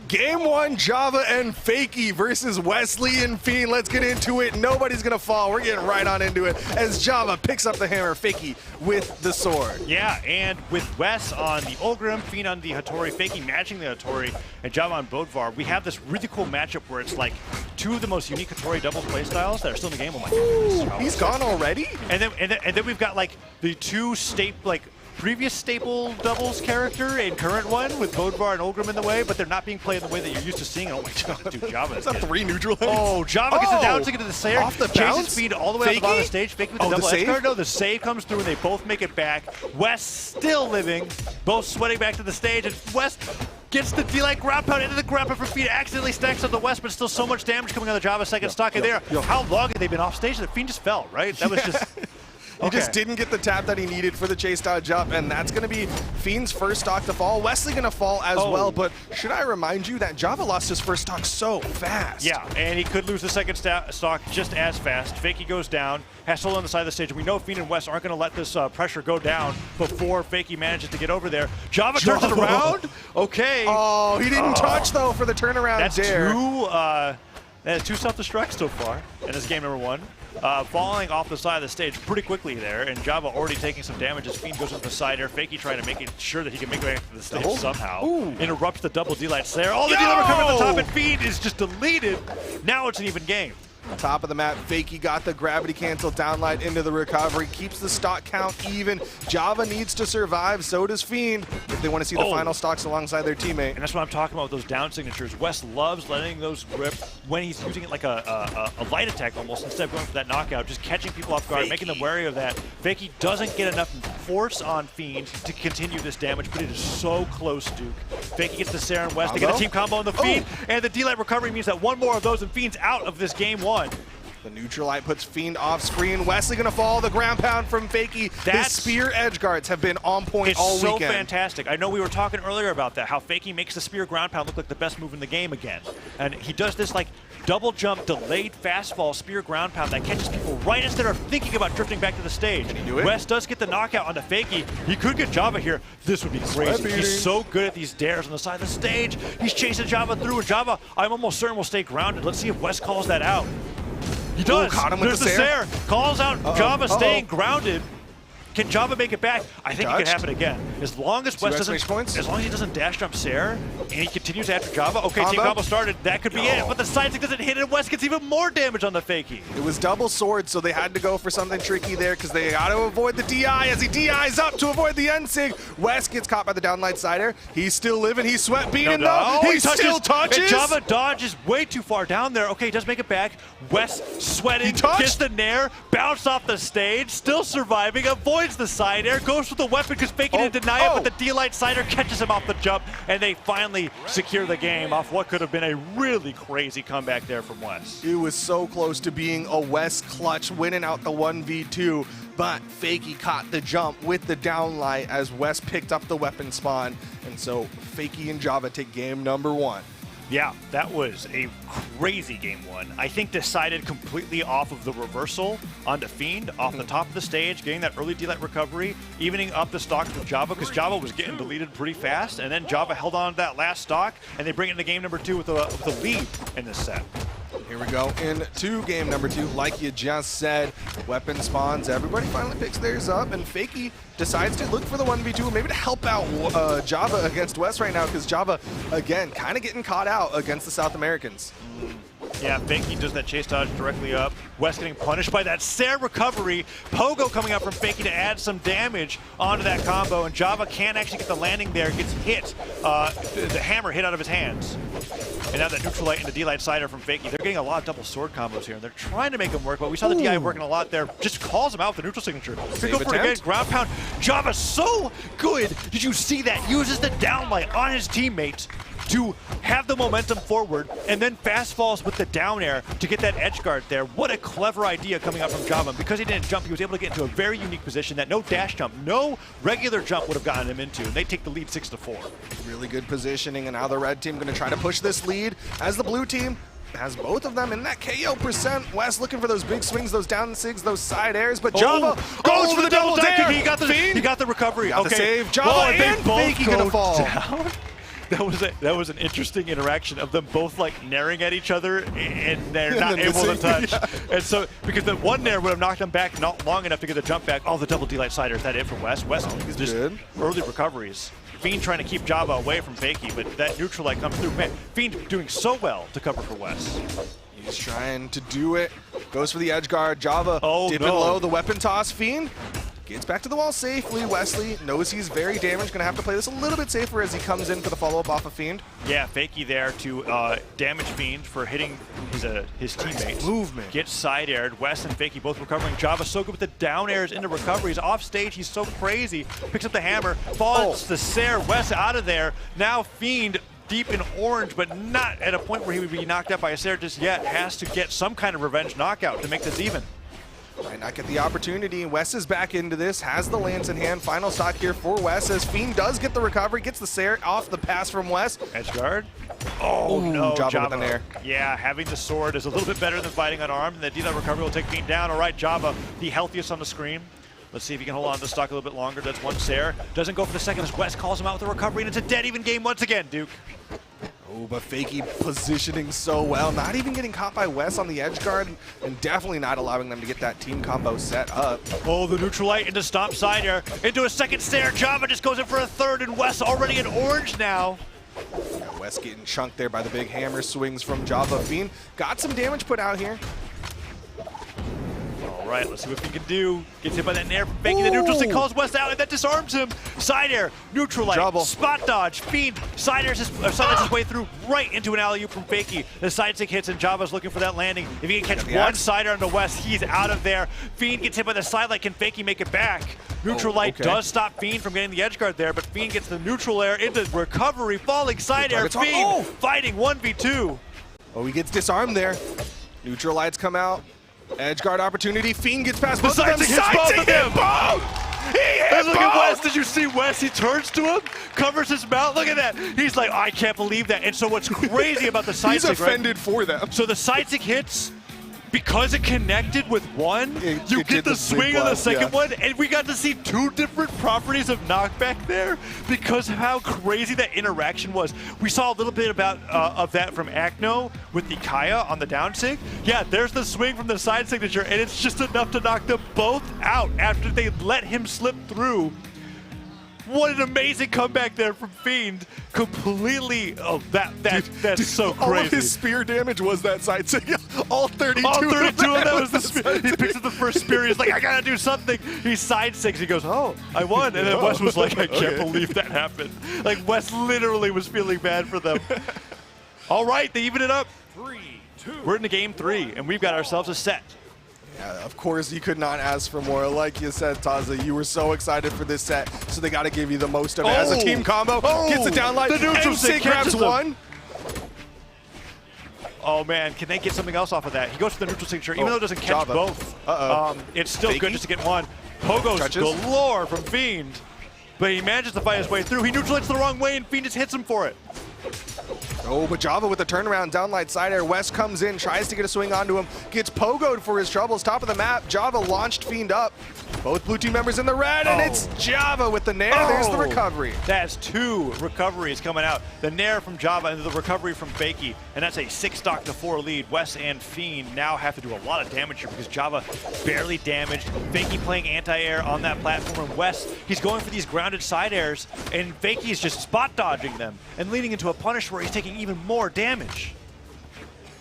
Game 1, Java and Fakey versus Wesley and Fiend. Let's get into it. Nobody's gonna fall. We're getting right on into it as Java picks up the hammer, Fakey with the sword. Yeah, and with Wess on the Ulgrim, Fiend on the Hattori, Fakey matching the Hattori, and Java on Bodvar, we have this really cool matchup where it's like two of the most unique Hattori doubles playstyles that are still in the game. Oh my goodness. He's gone already? And then we've got like the two previous staple doubles character and current one with Bodvar and Ulgrim in the way, but they're not being played in the way that you're used to seeing. Oh my god, dude, Java is that 3 neutral hits? Oh, Java gets the down to get to the Slayer. Off the chases bounce? Fiend all the way on the bottom of the stage. Fakey with the double edge guard. No, the save comes through and they both make it back. Wess still living, both sweating back to the stage, and Wess gets the D-like ground pound into the ground pound for Fiend, accidentally stacks on the West, but still so much damage coming on the Java second stock in there. How long have they been off stage? The Fiend just fell, right? That was just... He just didn't get the tap that he needed for the chase dodge up, and that's going to be Fiend's first stock to fall. Wesley going to fall as well, but should I remind you that Java lost his first stock so fast? Yeah, and he could lose the second stock just as fast. Fakey goes down, has to hold on the side of the stage. We know Fiend and Wess aren't going to let this pressure go down before Fakey manages to get over there. Java turns it around. Okay. Oh, he didn't touch, though, for the turnaround dare. That's two self-destructs so far in this game number 1. Falling off the side of the stage pretty quickly there, and Java already taking some damage as Fiend goes with the side air. Fakey trying to make sure that he can make it back to the stage somehow. Interrupts the double D-light Slayer. Oh, the D-light recovered on the top, and Fiend is just deleted. Now it's an even game. Top of the map, Fakey got the gravity cancel downlight into the recovery, keeps the stock count even. Java needs to survive, so does Fiend, if they want to see the final stocks alongside their teammate. And that's what I'm talking about with those down signatures. Wess loves letting those rip when he's using it like a light attack almost, instead of going for that knockout, just catching people off guard, making them wary of that. Fakey doesn't get enough force on Fiend to continue this damage, but it is so close, Duke. Fakey gets the Sarah and Wess, they get a team combo on the Fiend, and the D-light recovery means that one more of those and Fiend's out of this game 1. The neutral light puts Fiend off screen. Wesley gonna fall. The ground pound from Fakey. His spear edge guards have been on point all weekend. It's so fantastic. I know we were talking earlier about that, how Fakey makes the spear ground pound look like the best move in the game again. And he does this like double jump, delayed fast fall, spear ground pound that catches people right as they're thinking about drifting back to the stage. Can he do it? Wess does get the knockout onto Fakey. He could get Java here. This would be crazy. He's so good at these dares on the side of the stage. He's chasing Java through, and Java, I'm almost certain, will stay grounded. Let's see if Wess calls that out. He does. Caught him with There's the Sair. Calls out Java staying grounded. Can Java make it back? I think it can happen again. As long as Wess doesn't, as long as he doesn't dash jump Sair and he continues after Java. Okay, team combo started. That could be it. But the side stick doesn't hit it, and Wess gets even more damage on the Fakey. It was double sword, so they had to go for something tricky there because they got to avoid the DI as he DIs up to avoid the end-sig. Wess gets caught by the downlight sider. He's still living. He's sweat beating though. He still touches. And Java dodges way too far down there. Okay, he does make it back. Wess sweating, gets the nair, bounced off the stage, still surviving, avoids the side air, goes with the weapon because Fakey didn't deny it, but the D-light sider catches him off the jump, and they finally secure the game off what could have been a really crazy comeback there from Wess. It was so close to being a Wess clutch, winning out the 1v2, but Fakey caught the jump with the downlight as Wess picked up the weapon spawn, and so Fakey and Java take game number 1. Yeah, that was a crazy game 1. I think decided completely off of the reversal onto Fiend, off the top of the stage, getting that early D-light recovery, evening up the stocks with Java, because Java was getting deleted pretty fast, and then Java held on to that last stock, and they bring it into game number 2 with a lead in this set. Here we go into game number 2. Like you just said, weapon spawns. Everybody finally picks theirs up, and Fakey decides to look for the 1v2, maybe to help out Java against Wess right now, because Java, again, kind of getting caught out against the South Americans. Yeah, Fakey does that chase dodge directly up. Wess getting punished by that Sair recovery. Pogo coming out from Fakey to add some damage onto that combo, and Java can't actually get the landing there, gets hit. The hammer hit out of his hands. And now that neutral light and the D-light sider from Fakey, they're getting a lot of double sword combos here, and they're trying to make them work, but we saw the DI working a lot there. Just calls him out with the neutral signature. Go for it again, ground pound. Java so good. Did you see that? Uses the downlight on his teammates to have the momentum forward, and then fast falls with the down air to get that edge guard there. What a clever idea coming out from Java. Because he didn't jump, he was able to get into a very unique position that no dash jump, no regular jump would have gotten him into, and they take the lead 6-4. Really good positioning, and now the red team going to try to push this lead as the blue team has both of them in that KO percent. Wess looking for those big swings, those down sigs, those side airs, but Java goes for the double dare. He got the recovery. Got the save. Java and Fakey gonna fall. Down. that was an interesting interaction of them both like naring at each other and they're not able to touch. Yeah. And so because the one nair would have knocked them back not long enough to get the jump back. Oh, the double D-Light Slider. Is that it for Wess? Wess just good. Early recoveries. Fiend trying to keep Java away from Fakey, but that neutral light comes through. Man, Fiend doing so well to cover for Wess. He's trying to do it. Goes for the edge guard. Java dipping no. low. The weapon toss. Fiend gets back to the wall safely. Wesley knows he's very damaged. Going to have to play this a little bit safer as he comes in for the follow-up off of Fiend. Yeah, Fakey there to damage Fiend for hitting his teammates. Movement. Gets side-aired. Wess and Fakey both recovering. Java so good with the down airs into recoveries. Off stage, he's so crazy. Picks up the hammer. Falls the Sair. Wess out of there. Now Fiend deep in orange, but not at a point where he would be knocked out by a Sair just yet. Has to get some kind of revenge knockout to make this even. Might not get the opportunity. Wess is back into this, has the lance in hand. Final stock here for Wess as Fiend does get the recovery, gets the Sair off the pass from Wess. Edge guard. Oh, no, Java with an air. Yeah, having the sword is a little bit better than fighting unarmed, and the D-Light recovery will take Fiend down. All right, Java, the healthiest on the screen. Let's see if he can hold on to the stock a little bit longer. That's one Sair. Doesn't go for the second as Wess calls him out with a recovery, and it's a dead even game once again, Duke. Oh, but Fakey positioning so well. Not even getting caught by Wess on the edge guard, and definitely not allowing them to get that team combo set up. Oh, the neutral light into stomp side air, into a second Sair. Java just goes in for a third, and Wess already in orange now. Yeah, Wess getting chunked there by the big hammer swings from Java. Fiend got some damage put out here. All right, let's see what Fiend can do. Gets hit by that nair from Fakey. The neutral stick calls Wess out, and that disarms him. Side air, neutral light, Double. spot dodge. Fiend side airs his way through right into an alley-oop from Fakey. The side stick hits, and Java's looking for that landing. If he can catch one side air onto Wess, he's out of there. Fiend gets hit by the side light. Can Fakey make it back? Neutral light does stop Fiend from getting the edge guard there, but Fiend gets the neutral air into recovery, falling side air. Fiend fighting 1v2. Oh, he gets disarmed there. Neutral lights come out. Edge guard opportunity. Fiend gets past both of them. Side-stick hit both! He hit Look at both! Wess. Did you see Wess? He turns to him, covers his mouth. Look at that. He's like, I can't believe that. And so what's crazy about the side stick, he's offended for them. So the side stick hits, because it connected with one, you get the swing on the second one, and we got to see two different properties of knockback there because of how crazy that interaction was. We saw a little bit about of that from Acno with the Kaya on the down sig. Yeah, there's the swing from the side signature, and it's just enough to knock them both out after they let him slip through. What an amazing comeback there from Fiend. Completely, that's so crazy. All of his spear damage was that side sig. All 32 of that was the spear. He picks up the first spear. He's like, I gotta do something. He side sigs. He goes, oh, I won. And then Wess was like, I can't believe that happened. Like, Wess literally was feeling bad for them. All right, they even it up. 3-2. We're into game 3, and we've got ourselves a set. Yeah, of course, you could not ask for more. Like you said, Taza, you were so excited for this set, so they got to give you the most of it. As a team combo, gets a downlight, the neutral stick grabs one. Oh man, can they get something else off of that? He goes for the neutral signature, even though it doesn't catch Java. both. It's still good just to get one. Pogo's galore from Fiend, but he manages to fight his way through. He neutralizes the wrong way, and Fiend just hits him for it. Oh, but Java with the turnaround, downlight side air. Wess comes in, tries to get a swing onto him, gets pogoed for his troubles. Top of the map, Java launched Fiend up. Both blue team members in the red, and it's Java with the nair. There's the recovery. That's 2 recoveries coming out. The nair from Java and the recovery from Fakey, and that's a 6-stock to 4 lead. Wess and Fiend now have to do a lot of damage here because Java barely damaged. Fakey playing anti-air on that platform, and Wess, he's going for these grounded side airs, and Fakey is just spot dodging them and leading into a punish where he's taking even more damage.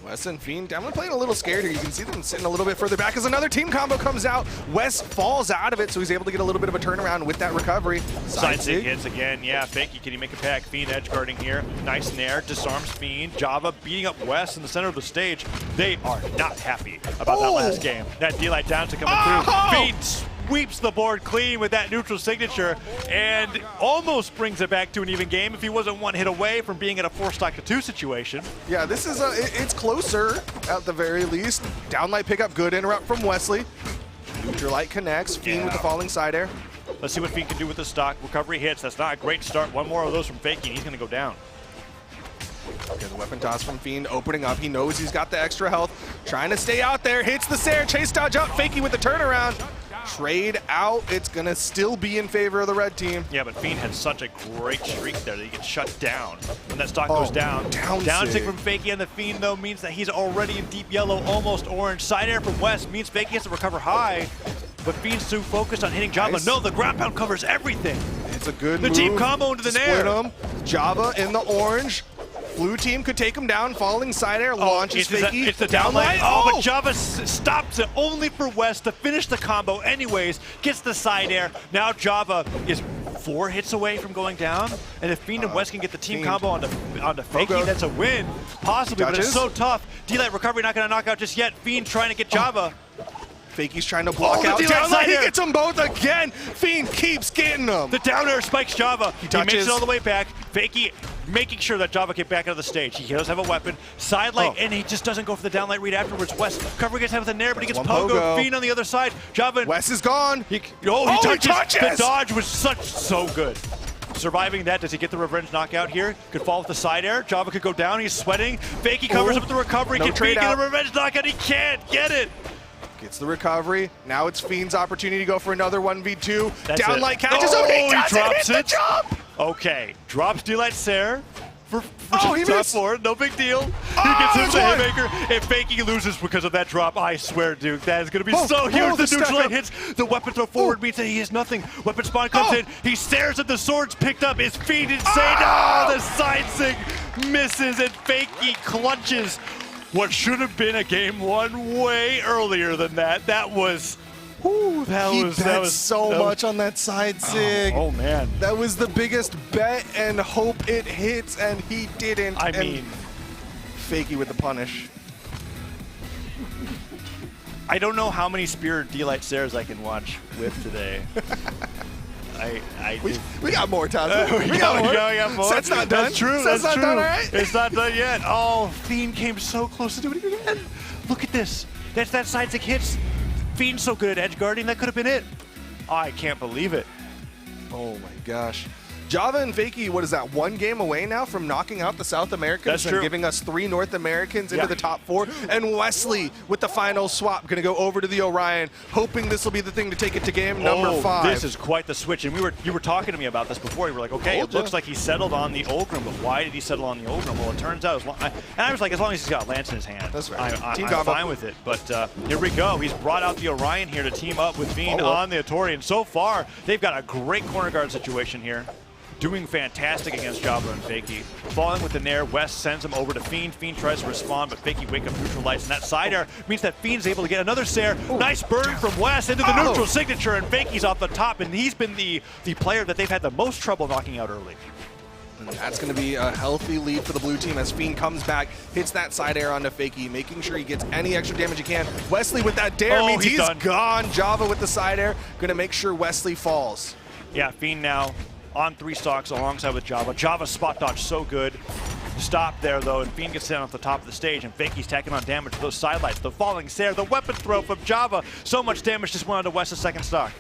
Wess and Fiend definitely playing a little scared here. You can see them sitting a little bit further back as another team combo comes out. Wess falls out of it, so he's able to get a little bit of a turnaround with that recovery. Side sig hits again. Yeah, Fakey, can he make it back? Fiend edge guarding here. Nice nair, disarms Fiend. Java beating up Wess in the center of the stage. They are not happy about that last game. That D-Light down to coming through. Fiend sweeps the board clean with that neutral signature and almost brings it back to an even game if he wasn't one hit away from being in a 4-stock to 2 situation. Yeah, this is it's closer at the very least. Downlight pickup, good interrupt from Wesley. Neutral light connects, Fiend with the falling side air. Let's see what Fiend can do with the stock. Recovery hits, that's not a great start. One more of those from Fakey and he's gonna go down. Okay, the weapon toss from Fiend opening up. He knows he's got the extra health. Trying to stay out there, hits the Sair, chase dodge up, Fakey with the turnaround. trade out. It's going to still be in favor of the red team. Yeah, but Fiend had such a great streak there that he gets shut down. When that stock goes down. Down sig from Fakey, and the Fiend, though, means that he's already in deep yellow, almost orange. Side air from Wess means Fakey has to recover high, but Fiend's too focused on hitting Java. Nice. No, the ground pound covers everything. It's a good The move. team combo into the Split nair. him. Java in the orange. Blue team could take him down. Falling side air launches Fakey. It's the downlight. Oh, but Java stops it only for Wess to finish the combo anyways. Gets the side air. Now Java is 4 hits away from going down. And if Fiend and Wess can get the team combo onto Fakey, that's a win. Possibly, but it's so tough. D-Light recovery not going to knock out just yet. Fiend trying to get Java. Fakey's trying to block out. Down He gets them both again. Fiend keeps getting them. The down air spikes Java. He makes it all the way back. Fakey making sure that Java get back out of the stage. He does have a weapon. Side light, and he just doesn't go for the down light read afterwards. Wess cover gets hit with a nair, but he gets pogo. Fiend on the other side. Java. Wess is gone. He touches. The dodge was so good. Surviving that, does he get the revenge knockout here? Could fall with the side air. Java could go down. He's sweating. Fakey covers up with the recovery. Can Fiend get a revenge knockout? He can't get it. Gets the recovery. Now it's Fiend's opportunity to go for another 1v2. Downlight catches him. He drops it. Okay, drops D-Light Sair for he top missed. 4. No big deal. He gets him the haymaker. If Fakey loses because of that drop, I swear, Duke, that is going to be so huge. The neutral light hits. The weapon throw forward means that he has nothing. Weapon spawn comes in. He stares at the swords picked up. His Fiend insane. The side sig misses, and Fakey clutches what should have been a game 1 way earlier than that. That was... He bet so much on that side sig. Oh, man. That was the biggest bet and hope it hits, and he didn't. I mean... Fakey with the punish. I don't know how many Spear D-Light Sairs I can watch with today. We got more time. We got more. Set's not done. That's true. Set's not done, all right? It's not done yet. Oh, Fiend came so close to doing it again. Look at this. That's that side stick hits. Fiend's so good at edge guarding. That could have been it. I can't believe it. Oh my gosh. Java and Fakey, what is that, 1 game away now from knocking out the South Americans and giving us 3 North Americans into the top 4. And Wesley with the final swap, going to go over to the Orion, hoping this will be the thing to take it to game number 5. This is quite the switch. And you were talking to me about this before. You were like, okay, it looks like he settled on the Ulgrim, but why did he settle on the Ulgrim? Well, it turns out, and I was like, as long as he's got Lance in his hand, that's right. I'm fine with it. But here we go. He's brought out the Orion here to team up with Fiend on the Atori. And so far, they've got a great corner guard situation here. Doing fantastic against Java and Fakey. Falling with the nair, Wess sends him over to Fiend. Fiend tries to respond, but Fakey wake up neutral lights, and that side air means that Fiend's able to get another Sair. Nice burn from Wess into the neutral signature, and Fakey's off the top, and he's been the player that they've had the most trouble knocking out early. And that's going to be a healthy lead for the blue team as Fiend comes back, hits that side air onto Fakey, making sure he gets any extra damage he can. Wesley with that dare means he's gone. Java with the side air, going to make sure Wesley falls. Yeah, Fiend now on 3 stocks alongside with Java. Java's spot dodge so good. Stop there though, and Fiend gets down off the top of the stage, and Fakey's tacking on damage to those sidelights. The falling Sair, the weapon throw from Java. So much damage just went onto West's 2nd stock.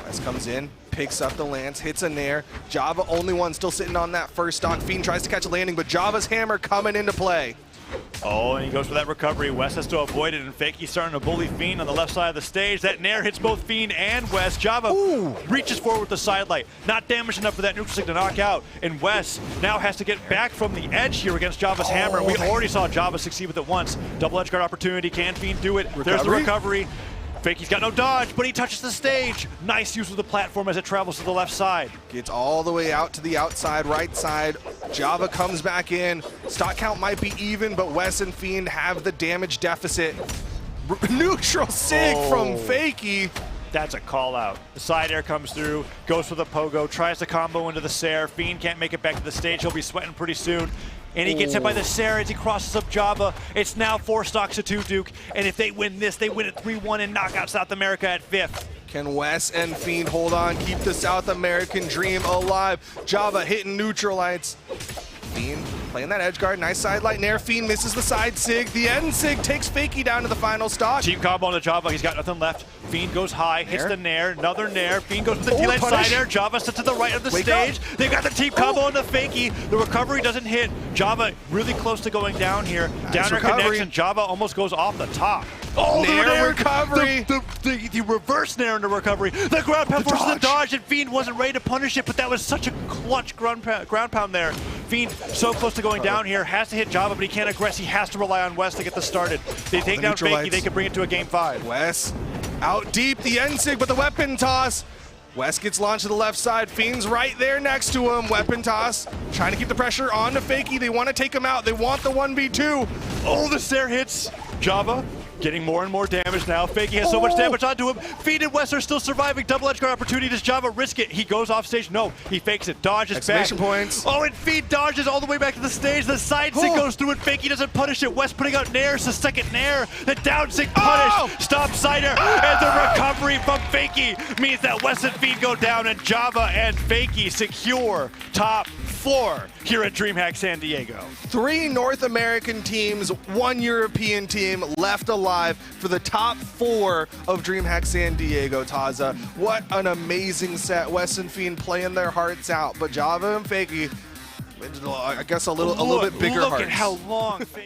Wess comes in, picks up the lance, hits a nair. Java only one still sitting on that 1st stock. Fiend tries to catch a landing, but Java's hammer coming into play. Oh, and he goes for that recovery. Wess has to avoid it, and Fakey's starting to bully Fiend on the left side of the stage. That nair hits both Fiend and Wess. Java reaches forward with the sidelight. Not damage enough for that neutral stick to knock out. And Wess now has to get back from the edge here against Java's hammer. We already saw Java succeed with it once. Double edge guard opportunity. Can Fiend do it? There's the recovery. Fakey's got no dodge, but he touches the stage. Nice use of the platform as it travels to the left side. Gets all the way out to the outside, right side. Java comes back in. Stock count might be even, but Wess and Fiend have the damage deficit. Neutral sig from Fakey. That's a call out. The side air comes through, goes for the pogo, tries to combo into the Sair. Fiend can't make it back to the stage. He'll be sweating pretty soon. And he gets hit by the Sair as he crosses up Java. It's now 4 stocks to 2, Duke. And if they win this, they win it 3-1 and knock out South America at 5th. Can Wess and Fiend hold on, keep the South American dream alive? Java hitting neutral lights. Fiend playing that edge guard, nice side light nair. Fiend misses the side sig. The end sig takes Fakey down to the final stock. Team combo on the Java, he's got nothing left. Fiend goes high, hits the nair, another nair. Fiend goes with the D-lane side nair. Java sits to the right of the stage. They've got the team combo on the Fakey. The recovery doesn't hit. Java really close to going down here. Downer connects and Java almost goes off the top. Oh, nair recovery. The reverse nair in the recovery. The ground pound versus the dodge, and Fiend wasn't ready to punish it, but that was such a clutch ground pound there. Fiend so close to going down here, has to hit Java, but he can't aggress. He has to rely on Wess to get this started. They take down Fakey, they can bring it to a game 5. Wess out deep, the end sig, but the weapon toss. Wess gets launched to the left side. Fiend's right there next to him. Weapon toss, trying to keep the pressure on to Fakey. They want to take him out. They want the 1v2. Oh, the Sair hits Java. Getting more and more damage now. Fakey has so much damage onto him. Fiend and Wess are still surviving. Double edge guard opportunity. Does Java risk it? He goes off stage. No, he fakes it. Dodges Exclamation back. Points. Oh, and Fiend dodges all the way back to the stage. The side sig goes through and Fakey doesn't punish it. Wess putting out nairs. The second nair. The down sig punished. Stop cider. And the recovery from Fakey means that Wess and Fiend go down and Java and Fakey secure top 4 here at Dreamhack San Diego. 3 North American teams, 1 European team left alive for the top 4 of Dreamhack San Diego, Taza. What an amazing set. Wess and Fiend playing their hearts out, but Java and Fakey, I guess a little bit bigger hearts. Look at how long Fakey